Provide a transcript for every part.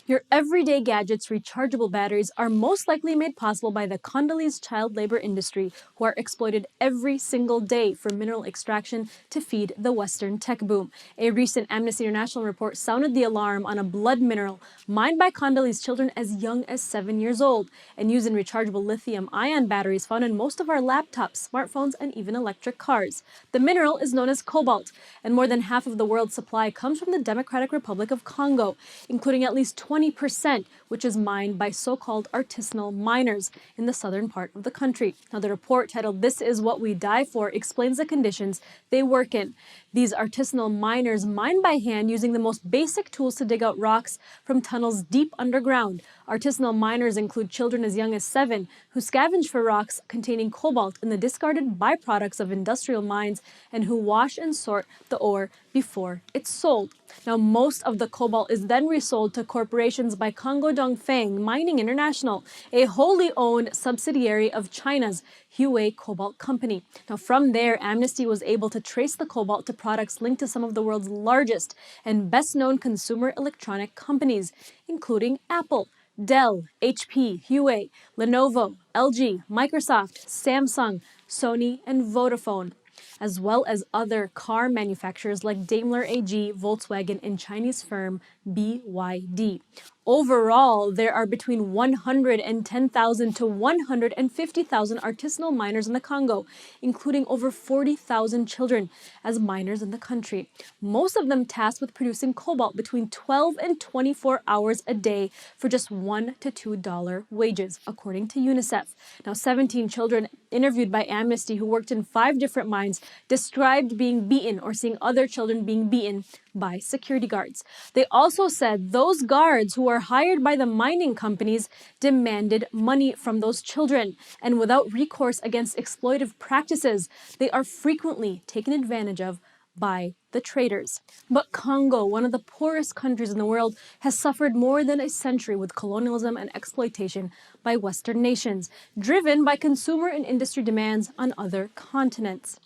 Your everyday gadgets' rechargeable batteries are most likely made possible by the Congolese child labor industry, who are exploited every single day for mineral extraction to feed the Western tech boom. A recent Amnesty International report sounded the alarm on a blood mineral mined by Congolese children as young as 7 years old and used in rechargeable lithium-ion batteries found in most of our laptops, smartphones, and even electric cars. The mineral is known as cobalt, and more than half of the world's supply comes from the Democratic Republic of Congo, including at least 20%, which is mined by so-called artisanal miners in the southern part of the country. Now, the report titled "This is What We Die For" explains the conditions they work in. These artisanal miners mine by hand using the most basic tools to dig out rocks from tunnels deep underground. Artisanal miners include children as young as 7 who scavenge for rocks containing cobalt in the discarded byproducts of industrial mines and who wash and sort the ore before it's sold. Now, most of the cobalt is then resold to corporations by Congo Dongfeng Mining International, a wholly owned subsidiary of China's Huawei Cobalt Company. Now, from there, Amnesty was able to trace the cobalt to products linked to some of the world's largest and best-known consumer electronic companies, including Apple, Dell, HP, Huawei, Lenovo, LG, Microsoft, Samsung, Sony, and Vodafone, as well as other car manufacturers like Daimler AG, Volkswagen, and Chinese firm BYD. Overall, there are between 110,000 to 150,000 artisanal miners in the Congo, including over 40,000 children as miners in the country. Most of them tasked with producing cobalt between 12 and 24 hours a day for just $1 to $2 wages, according to UNICEF. Now, 17 children interviewed by Amnesty who worked in 5 different mines described being beaten or seeing other children being beaten by security guards. They also said those guards who were hired by the mining companies demanded money from those children, and without recourse against exploitive practices, they are frequently taken advantage of by the traders. But Congo, one of the poorest countries in the world, has suffered more than a century with colonialism and exploitation by Western nations, driven by consumer and industry demands on other continents.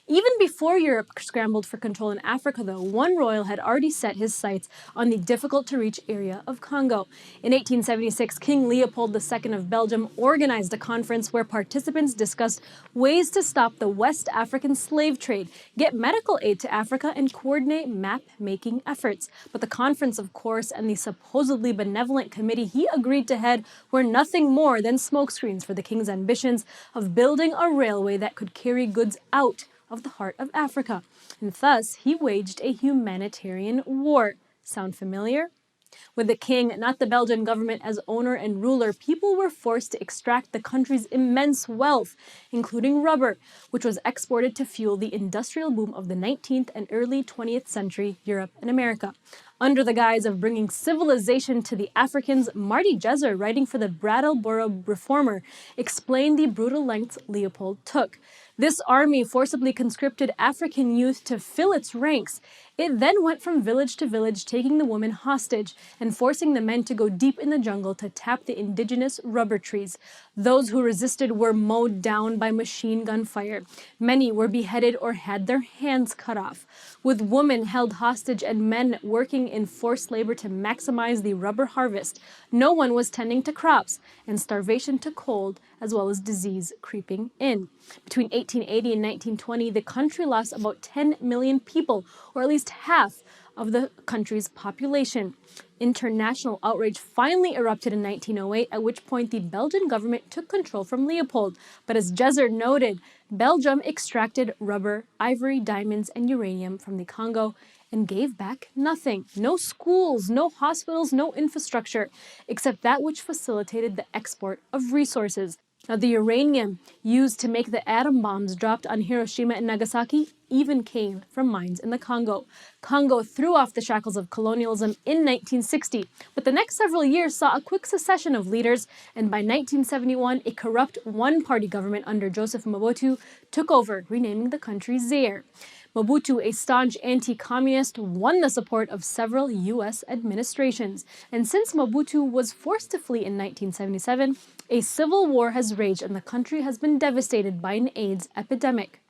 Even before Europe scrambled for control in Africa, though, one royal had already set his sights on the difficult-to-reach area of Congo. In 1876, King Leopold II of Belgium organized a conference where participants discussed ways to stop the West African slave trade, get medical aid to Africa, and coordinate map-making efforts. But the conference, of course, and the supposedly benevolent committee he agreed to head were nothing more than smokescreens for the king's ambitions of building a railway that could carry goods out of the heart of Africa. And thus, he waged a humanitarian war. Sound familiar? With the king, not the Belgian government, as owner and ruler, people were forced to extract the country's immense wealth, including rubber, which was exported to fuel the industrial boom of the 19th and early 20th century Europe and America. Under the guise of bringing civilization to the Africans, Marty Jezer, writing for the Brattleboro Reformer, explained the brutal lengths Leopold took. This army forcibly conscripted African youth to fill its ranks. It then went from village to village, taking the women hostage and forcing the men to go deep in the jungle to tap the indigenous rubber trees. Those who resisted were mowed down by machine gun fire. Many were beheaded or had their hands cut off, with women held hostage and men working in forced labor to maximize the rubber harvest. No one was tending to crops, and starvation took hold, as well as disease creeping in. Between 1880 and 1920, the country lost about 10 million people, or at least half of the country's population. International outrage finally erupted in 1908, at which point the Belgian government took control from Leopold. But as Jezer noted, Belgium extracted rubber, ivory, diamonds, and uranium from the Congo and gave back nothing. No schools, no hospitals, no infrastructure, except that which facilitated the export of resources. Now, the uranium used to make the atom bombs dropped on Hiroshima and Nagasaki even came from mines in the Congo. Congo threw off the shackles of colonialism in 1960, but the next several years saw a quick succession of leaders, and by 1971, a corrupt one-party government under Joseph Mobutu took over, renaming the country Zaire. Mobutu, a staunch anti-communist, won the support of several U.S. administrations. And since Mobutu was forced to flee in 1977, a civil war has raged and the country has been devastated by an AIDS epidemic.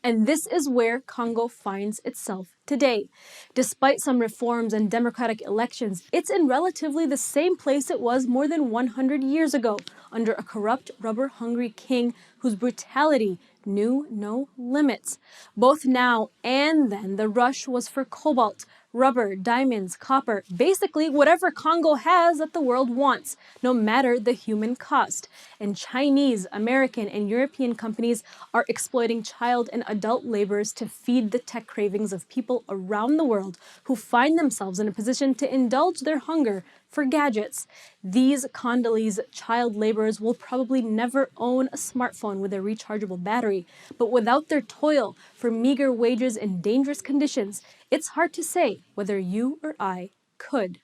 And this is where Congo finds itself Today, despite some reforms and democratic elections, it's in relatively the same place it was more than 100 years ago, under a corrupt, rubber-hungry king whose brutality knew no limits. Both now and then, the rush was for cobalt, rubber, diamonds, copper, basically whatever Congo has that the world wants, no matter the human cost. And Chinese, American, and European companies are exploiting child and adult laborers to feed the tech cravings of people around the world who find themselves in a position to indulge their hunger for gadgets. These Congolese child laborers will probably never own a smartphone with a rechargeable battery, but without their toil for meager wages and dangerous conditions, it's hard to say whether you or I could.